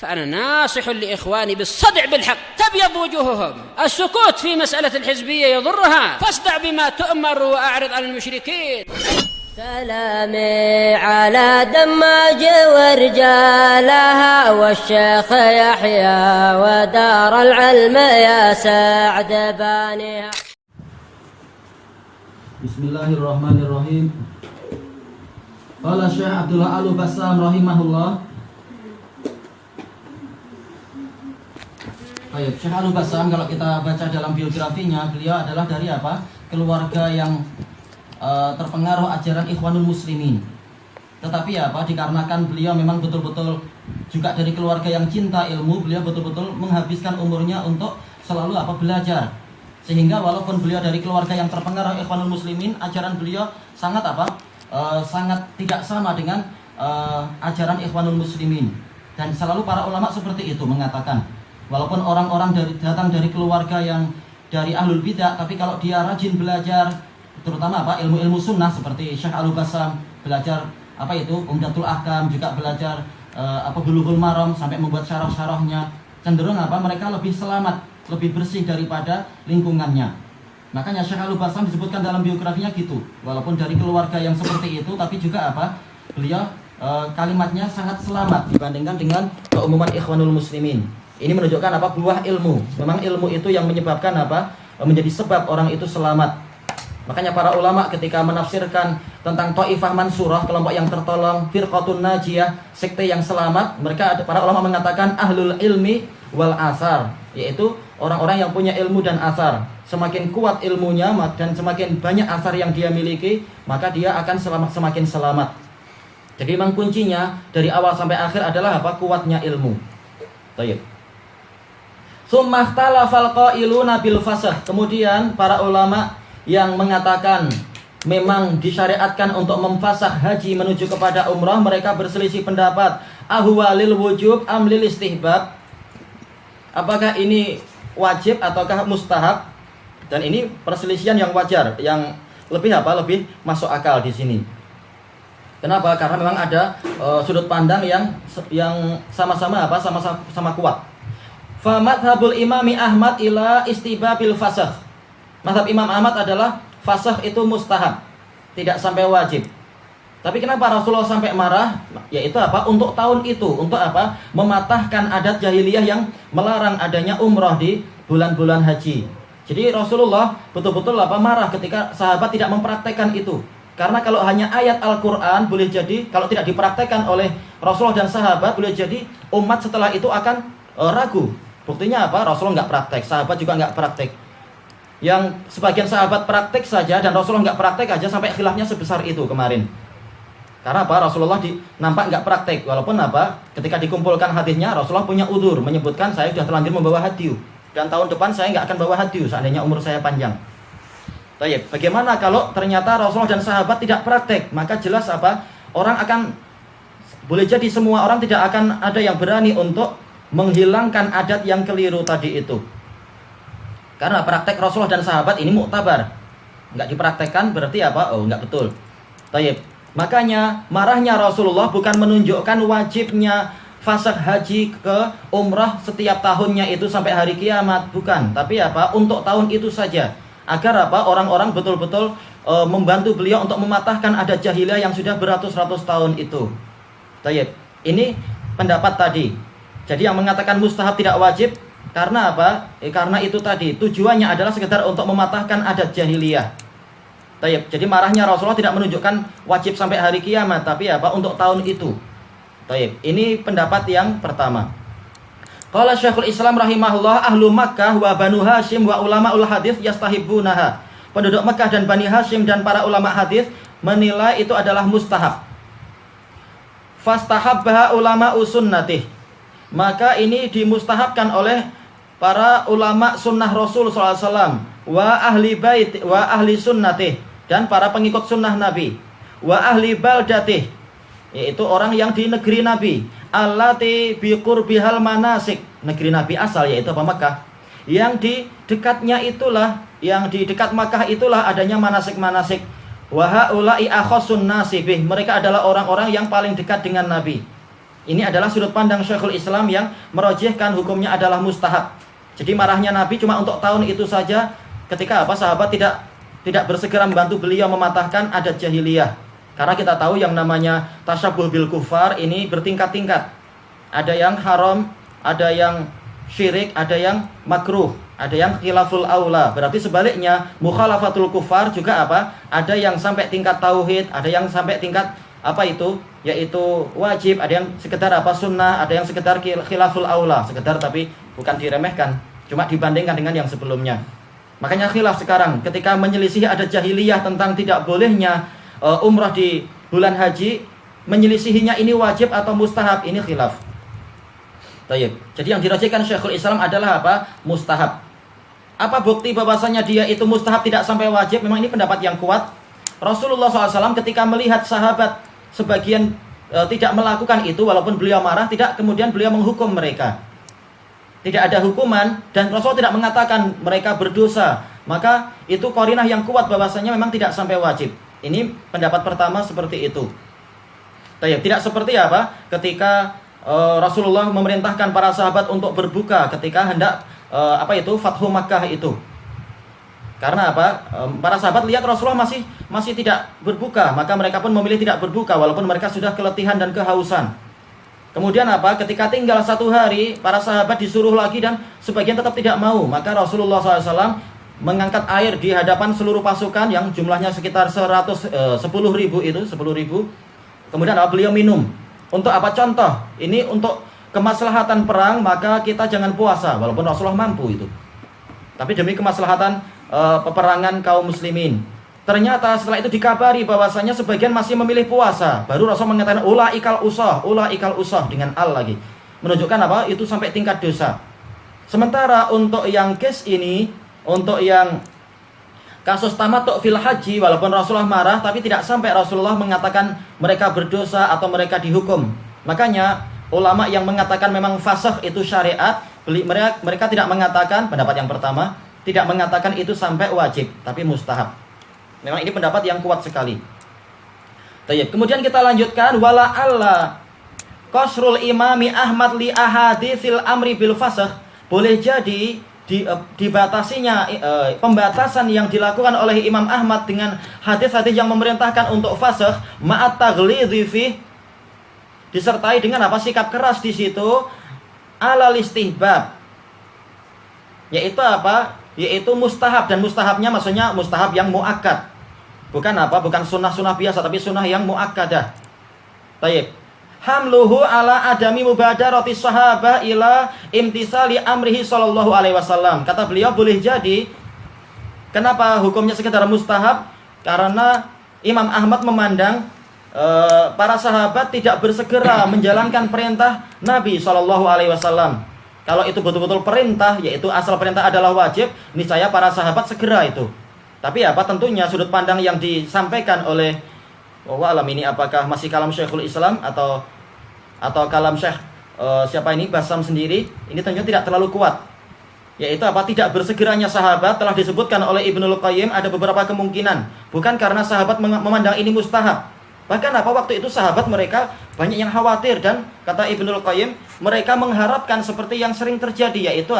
فأنا ناصح لإخواني بالصدع بالحق تبيض وجوههم. السكوت في مسألة الحزبية يضرها، فاصدع بما تؤمر وأعرض عن المشركين. سلامي على دماج ورجالها والشيخ يحيى ودار العلم يا سعد بانيها. Bismillahirrahmanirrahim. Qala Syekh Abdullah Al-Bassam rahimahullah. Baik, Syekh Al-Bassam kalau kita baca dalam biografinya, beliau adalah dari apa? Keluarga yang terpengaruh ajaran Ikhwanul Muslimin. Tetapi apa? Dikarenakan beliau memang betul-betul juga dari keluarga yang cinta ilmu, beliau betul-betul menghabiskan umurnya untuk selalu apa? Belajar. Sehingga walaupun beliau dari keluarga yang terpengaruh Ikhwanul Muslimin, ajaran beliau sangat apa? Sangat tidak sama dengan ajaran Ikhwanul Muslimin. Dan selalu para ulama seperti itu mengatakan, walaupun orang-orang datang dari keluarga yang dari ahlul bidah, tapi kalau dia rajin belajar, terutama apa? Ilmu-ilmu sunnah seperti Syekh Al-Bassam belajar apa itu? Umdatul Ahkam, juga belajar Bulughul Maram sampai membuat syarah-syarahnya, cenderung apa? Mereka lebih selamat, lebih bersih daripada lingkungannya. Makanya Syekh Al-Bassam disebutkan dalam biografinya gitu. Walaupun dari keluarga yang seperti itu, tapi juga apa? Beliau kalimatnya sangat selamat dibandingkan dengan keumuman Ikhwanul Muslimin. Ini menunjukkan apa? Buah ilmu. Memang ilmu itu yang menyebabkan apa? Menjadi sebab orang itu selamat. Makanya para ulama ketika menafsirkan tentang Taifah Mansurah, kelompok yang tertolong, Firqatun Najiyah, sekte yang selamat, para ulama mengatakan ahlul ilmi wal asar, yaitu orang-orang yang punya ilmu dan asar. Semakin kuat ilmunya dan semakin banyak asar yang dia miliki, maka dia akan semakin selamat. Jadi memang kuncinya dari awal sampai akhir adalah apa? Kuatnya ilmu. Baik. Summahtalafal qailuna bil fasah. Kemudian para ulama yang mengatakan memang disyariatkan untuk memfasah haji menuju kepada umrah, mereka berselisih pendapat. Ahwalil wujub amlil istihbab. Apakah ini wajib ataukah mustahab? Dan ini perselisihan yang wajar, yang lebih apa? Lebih masuk akal di sini. Kenapa? Karena memang ada sudut pandang yang sama-sama apa? Sama kuat. Fa madhabul Imami Ahmad ila istihbabil fasakh. Mazhab Imam Ahmad adalah fasakh itu mustahab, tidak sampai wajib. Tapi kenapa Rasulullah sampai marah? Yaitu apa? Untuk tahun itu, untuk apa? Mematahkan adat jahiliyah yang melarang adanya umrah di bulan-bulan haji. Jadi Rasulullah betul-betul apa? Marah ketika sahabat tidak mempraktekkan itu. Karena kalau hanya ayat Al-Quran, boleh jadi kalau tidak dipraktekkan oleh Rasulullah dan sahabat, boleh jadi umat setelah itu akan ragu. Buktinya apa? Rasulullah nggak praktek, sahabat juga nggak praktek. Yang sebagian sahabat praktek saja dan Rasulullah nggak praktek aja sampai khilafnya sebesar itu kemarin. Karena apa? Rasulullah nampak nggak praktek. Walaupun apa? Ketika dikumpulkan hadisnya, Rasulullah punya udzur, menyebutkan saya sudah terlanjur membawa hadyu. Dan tahun depan saya nggak akan bawa hadyu seandainya umur saya panjang. Baik, bagaimana kalau ternyata Rasulullah dan sahabat tidak praktek? Maka jelas apa? Orang akan, boleh jadi semua orang tidak akan ada yang berani untuk menghilangkan adat yang keliru tadi itu. Karena praktek Rasulullah dan sahabat ini muktabar. Nggak dipraktekkan berarti apa? Oh, nggak betul. Baik. Makanya marahnya Rasulullah bukan menunjukkan wajibnya fasakh haji ke umrah setiap tahunnya itu sampai hari kiamat, bukan. Tapi apa? Untuk tahun itu saja. Agar apa? Orang-orang betul-betul membantu beliau untuk mematahkan adat jahiliyah yang sudah beratus-ratus tahun itu. Baik. Ini pendapat tadi. Jadi yang mengatakan mustahab tidak wajib karena apa? Karena itu tadi tujuannya adalah sekedar untuk mematahkan adat jahiliyah. Baik. Jadi marahnya Rasulullah tidak menunjukkan wajib sampai hari kiamat, tapi apa? Untuk tahun itu. Baik. Ini pendapat yang pertama. Qala Syekhul Islam rahimahullah, ahlu Makkah wa Banu Hashim wa ulamaul hadis yastahibbunaha. Penduduk Makkah dan Bani Hashim dan para ulama hadis menilai itu adalah mustahab. Fastahabbaha ulama usunnatih. Maka ini dimustahabkan oleh para ulama sunnah Rasul SAW, wa ahli bait wa ahli sunnatih, dan para pengikut sunnah Nabi, wa ahli baldatih, yaitu orang yang di negeri Nabi, allati biqurbihal manasik, negeri Nabi asal yaitu apa? Makkah. Yang di dekatnya itulah, yang di dekat Makkah itulah adanya manasik-manasik. Wa haula'i akhassun nasibih, mereka adalah orang-orang yang paling dekat dengan Nabi. Ini adalah sudut pandang Syekhul Islam yang merojihkan hukumnya adalah mustahab. Jadi marahnya Nabi cuma untuk tahun itu saja, ketika sahabat tidak bersegera membantu beliau mematahkan adat jahiliyah. Karena kita tahu yang namanya tasyabuh bil kufar ini bertingkat-tingkat. Ada yang haram, ada yang syirik, ada yang makruh, ada yang khilaful aula. Berarti sebaliknya mukhalafatul kufar juga ada yang sampai tingkat tauhid, ada yang sampai tingkat yaitu wajib, ada yang sekedar sunnah, ada yang sekedar khilaful aula, sekedar tapi bukan diremehkan, cuma dibandingkan dengan yang sebelumnya. Makanya khilaf sekarang ketika menyelisih adat jahiliyah tentang tidak bolehnya umrah di bulan haji, menyelisihinya ini wajib atau mustahab, ini khilaf. Tayyib. Jadi yang dirajihkan Syekhul Islam adalah mustahab. Apa bukti bahwasanya dia itu mustahab tidak sampai wajib? Memang ini pendapat yang kuat. Rasulullah SAW ketika melihat sahabat sebagian tidak melakukan itu, walaupun beliau marah, tidak kemudian beliau menghukum mereka. Tidak ada hukuman dan Rasul tidak mengatakan mereka berdosa. Maka itu qarinah yang kuat bahwasanya memang tidak sampai wajib. Ini pendapat pertama seperti itu. Tayyib. Tidak seperti ketika Rasulullah memerintahkan para sahabat untuk berbuka ketika hendak Fathu Makkah itu. Karena para sahabat lihat Rasulullah masih tidak berbuka, maka mereka pun memilih tidak berbuka walaupun mereka sudah keletihan dan kehausan. Kemudian ketika tinggal 1 hari, para sahabat disuruh lagi dan sebagian tetap tidak mau. Maka Rasulullah SAW mengangkat air di hadapan seluruh pasukan yang jumlahnya sekitar 10.000 itu, 10.000. Kemudian beliau minum. Untuk contoh? Ini untuk kemaslahatan perang, maka kita jangan puasa walaupun Rasulullah mampu itu. Tapi demi kemaslahatan peperangan kaum muslimin. Ternyata setelah itu dikabari bahwasanya sebagian masih memilih puasa. Baru Rasul mengatakan ulaikal usah dengan al lagi. Menunjukkan itu sampai tingkat dosa. Sementara untuk yang case ini, untuk yang kasus tamattu fil haji, walaupun Rasulullah marah, tapi tidak sampai Rasulullah mengatakan mereka berdosa atau mereka dihukum. Makanya ulama yang mengatakan memang fasakh itu syariat, mereka tidak mengatakan, pendapat yang pertama, tidak mengatakan itu sampai wajib, tapi mustahab. Memang ini pendapat yang kuat sekali. Tayyib. Kemudian kita lanjutkan, wala alla qasrul imami Ahmad li ahaditsil amri bil fasakh. Boleh jadi dibatasinya pembatasan yang dilakukan oleh Imam Ahmad dengan hadis-hadis yang memerintahkan untuk fasakh ma'at taghlidhi fi, disertai dengan sikap keras di situ, alal istihbab, yaitu yaitu mustahab, dan mustahabnya maksudnya mustahab yang muakkad, bukan sunnah-sunnah biasa, tapi sunnah yang muakkadah. Tayyib. Hamluhu ala adami mubadarati sahabah ila imtisali amrihi sallallahu alaihi wasallam. Kata beliau, boleh jadi kenapa hukumnya sekedar mustahab? Karena Imam Ahmad memandang para sahabat tidak bersegera menjalankan perintah Nabi sallallahu alaihi wasallam. Kalau itu betul-betul perintah, yaitu asal perintah adalah wajib, niscaya para sahabat segera itu. Tapi tentunya sudut pandang yang disampaikan oleh alam ini, apakah masih kalam Syekhul Islam atau kalam Syekh Bassam sendiri, ini tentunya tidak terlalu kuat. Yaitu tidak bersegeranya sahabat telah disebutkan oleh Ibnul Qayyim, ada beberapa kemungkinan. Bukan karena sahabat memandang ini mustahab. Bahkan waktu itu sahabat mereka banyak yang khawatir, dan kata Ibnul Qayyim, mereka mengharapkan seperti yang sering terjadi, yaitu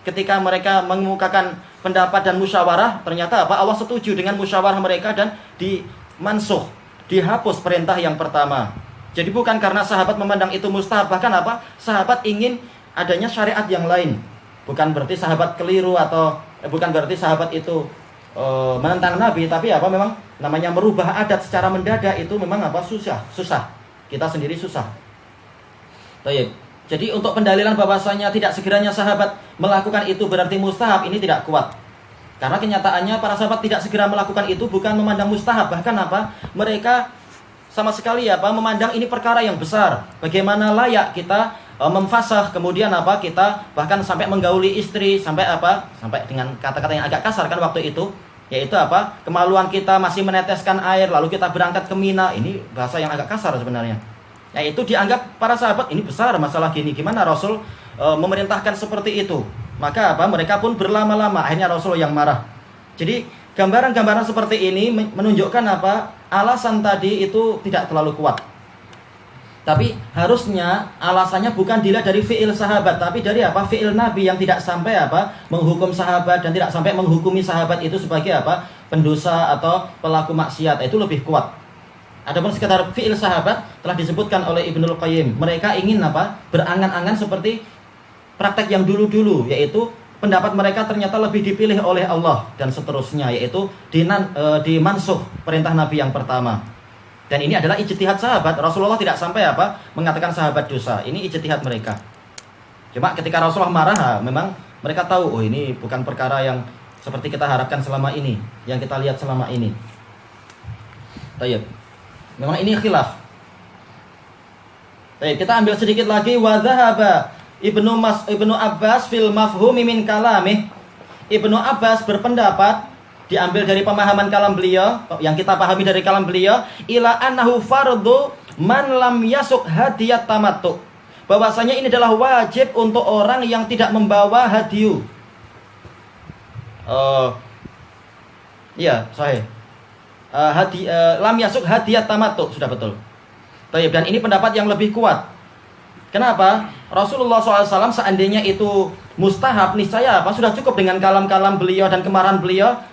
ketika mereka mengemukakan pendapat dan musyawarah, ternyata Allah setuju dengan musyawarah mereka dan dimansuh, dihapus perintah yang pertama. Jadi bukan karena sahabat memandang itu mustahab, bahkan sahabat ingin adanya syariat yang lain. Bukan berarti sahabat keliru atau bukan berarti sahabat itu menentang Nabi, tapi memang namanya merubah adat secara mendadak itu memang susah. Kita sendiri susah. Baik. Jadi untuk pendalilan bahwasanya tidak segeranya sahabat melakukan itu berarti mustahab, ini tidak kuat. Karena kenyataannya para sahabat tidak segera melakukan itu bukan memandang mustahab, bahkan mereka sama sekali memandang ini perkara yang besar. Bagaimana layak kita memfasakh, kemudian kita bahkan sampai menggauli istri, sampai dengan kata-kata yang agak kasar kan waktu itu, yaitu kemaluan kita masih meneteskan air lalu kita berangkat ke Mina. Ini bahasa yang agak kasar sebenarnya. Yaitu dianggap para sahabat ini besar masalah gini, gimana Rasul memerintahkan seperti itu. Maka mereka pun berlama-lama, akhirnya Rasul yang marah. Jadi gambaran-gambaran seperti ini menunjukkan alasan tadi itu tidak terlalu kuat. Tapi harusnya alasannya bukan dilihat dari fi'il sahabat, tapi dari apa? Fi'il Nabi yang tidak sampai apa? Menghukum sahabat dan tidak sampai menghukumi sahabat itu sebagai apa? Pendosa atau pelaku maksiat. Itu lebih kuat. Adapun sekedar fi'il sahabat telah disebutkan oleh Ibnul Qayyim. Mereka ingin apa? Berangan-angan seperti praktek yang dulu-dulu, yaitu pendapat mereka ternyata lebih dipilih oleh Allah dan seterusnya, yaitu dimansuh perintah Nabi yang pertama. Dan ini adalah ijtihad sahabat. Rasulullah tidak sampai apa? Mengatakan sahabat dosa. Ini ijtihad mereka. Cuma ketika Rasulullah marah, memang mereka tahu, oh ini bukan perkara yang seperti kita harapkan selama ini, yang kita lihat selama ini. Tayyib. Memang ini khilaf. Tayyib, kita ambil sedikit lagi. Wa dhahaba Ibnu Abbas fil mafhumi min kalamih. Ibnu Abbas berpendapat, diambil dari pemahaman kalam beliau, yang kita pahami dari kalam beliau, ila annahu fardu man lam yasuk hadiyat tamattu, bahwasanya ini adalah wajib untuk orang yang tidak membawa hadiyu. Iya, sahih. Lam yasuk hadiyat tamattu, sudah betul. Baik, dan ini pendapat yang lebih kuat. Kenapa? Rasulullah SAW seandainya itu mustahab, niscaya apa? Sudah cukup dengan kalam-kalam beliau dan kemarahan beliau.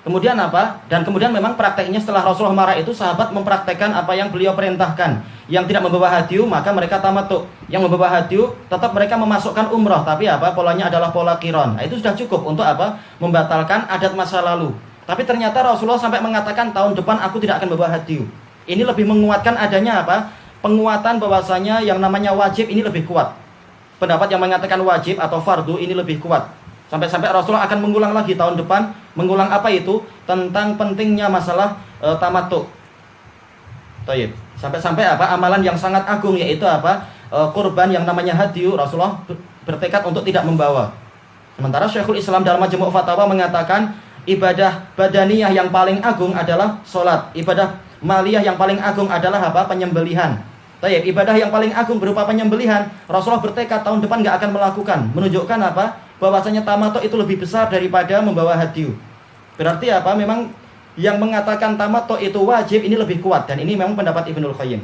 Kemudian apa? Dan kemudian memang prakteknya setelah Rasulullah marah itu, sahabat mempraktekkan apa yang beliau perintahkan. Yang tidak membawa hadiyu, maka mereka tamattu. Yang membawa hadiyu, tetap mereka memasukkan umrah. Tapi apa? Polanya adalah pola qiron. Nah, itu sudah cukup untuk apa? Membatalkan adat masa lalu. Tapi ternyata Rasulullah sampai mengatakan tahun depan aku tidak akan membawa hadiyu. Ini lebih menguatkan adanya apa? Penguatan bahwasanya yang namanya wajib ini lebih kuat. Pendapat yang mengatakan wajib atau fardu ini lebih kuat. Sampai-sampai Rasulullah akan mengulang lagi tahun depan. Mengulang apa itu? Tentang pentingnya masalah tamattu. Tayyib. Sampai-sampai apa? Amalan yang sangat agung, yaitu apa? Kurban yang namanya hadiyu. Rasulullah bertekad untuk tidak membawa. Sementara Syekhul Islam dalam Majmu' Fatawa mengatakan, ibadah badaniyah yang paling agung adalah sholat. Ibadah maliyah yang paling agung adalah apa? Penyembelihan. Tayyib. Ibadah yang paling agung berupa penyembelihan, Rasulullah bertekad tahun depan nggak akan melakukan. Menunjukkan apa? Bahwasanya tamattu itu lebih besar daripada membawa hadiyu. Berarti apa? Memang yang mengatakan tamattu itu wajib ini lebih kuat, dan ini memang pendapat Ibnul Qayyim.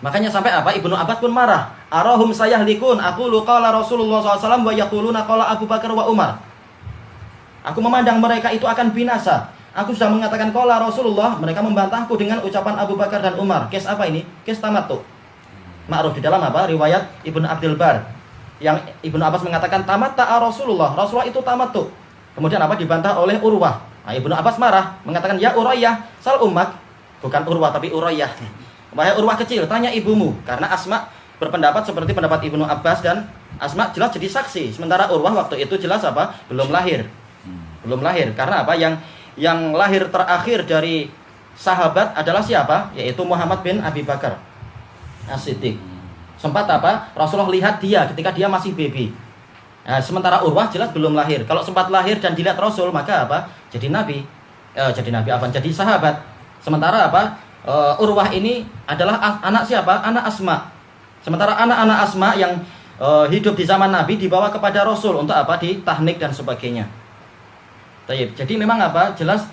Makanya sampai apa? Ibnu Abbas pun marah. Arahum sayahlikun, aqulu qala Rasulullah SAW wa yaquluna qala Abu Bakar wa Umar. Aku memandang mereka itu akan binasa. Aku sudah mengatakan qala Rasulullah, mereka membantahku dengan ucapan Abu Bakar dan Umar. Kes apa ini? Kes tamattu. Ma'ruf di dalam apa? Riwayat Ibnu Abdul Bar. Yang Ibnu Abbas mengatakan tamatta'a Rasulullah. Rasulullah itu tamattu. Kemudian apa? Dibantah oleh Urwah. Nah, Ibnu Abbas marah, mengatakan ya Urayyah, sal ummak. Bukan Urwah tapi Urayyah. Wahai Urwah kecil, tanya ibumu. Karena Asma berpendapat seperti pendapat Ibnu Abbas, dan Asma jelas jadi saksi. Sementara Urwah waktu itu jelas apa? Belum lahir. Belum lahir. Karena apa? Yang lahir terakhir dari sahabat adalah siapa? Yaitu Muhammad bin Abi Bakar As-Siddiq. Sempat apa? Rasulullah lihat dia ketika dia masih baby. Nah, sementara Urwah jelas belum lahir. Kalau sempat lahir dan dilihat Rasul, maka apa? Jadi nabi. Jadi sahabat. Sementara apa? Urwah ini adalah anak siapa? Anak Asma. Sementara anak-anak Asma yang hidup di zaman Nabi dibawa kepada Rasul untuk apa? Ditahnik dan sebagainya. Jadi memang apa? Jelas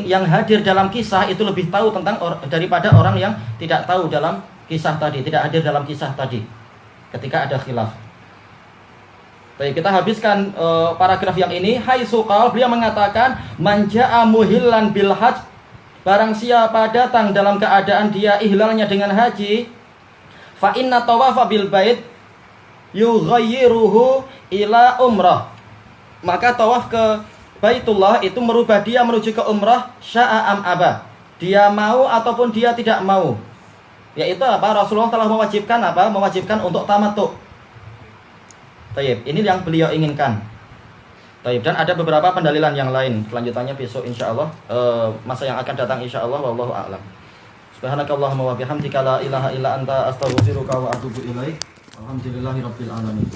yang hadir dalam kisah itu lebih tahu tentang daripada orang yang tidak tahu dalam kisah tadi, tidak hadir dalam kisah tadi ketika ada khilaf. Baik, kita habiskan paragraf yang ini. Haitsu qala, beliau mengatakan man jaa muhillan bil hajj, barang siapa datang dalam keadaan dia ihlalnya dengan haji, fa inna tawafa bil bait yughayyiruhu ila umrah, maka tawaf ke Baitullah itu merubah dia menuju ke umrah, sya'a am aba, dia mau ataupun dia tidak mau. Yaitu apa? Rasulullah telah mewajibkan apa? Mewajibkan untuk tamattu. Tayyib, ini yang beliau inginkan. Tayyib, dan ada beberapa pendalilan yang lain. Kelanjutannya besok insyaallah, masa yang akan datang insyaallah, wallahu a'lam. Subhanakallahumma wa bihamdika la ilaha illa anta astaghfiruka wa atubu ilaik. Alhamdulillahirabbil alamin.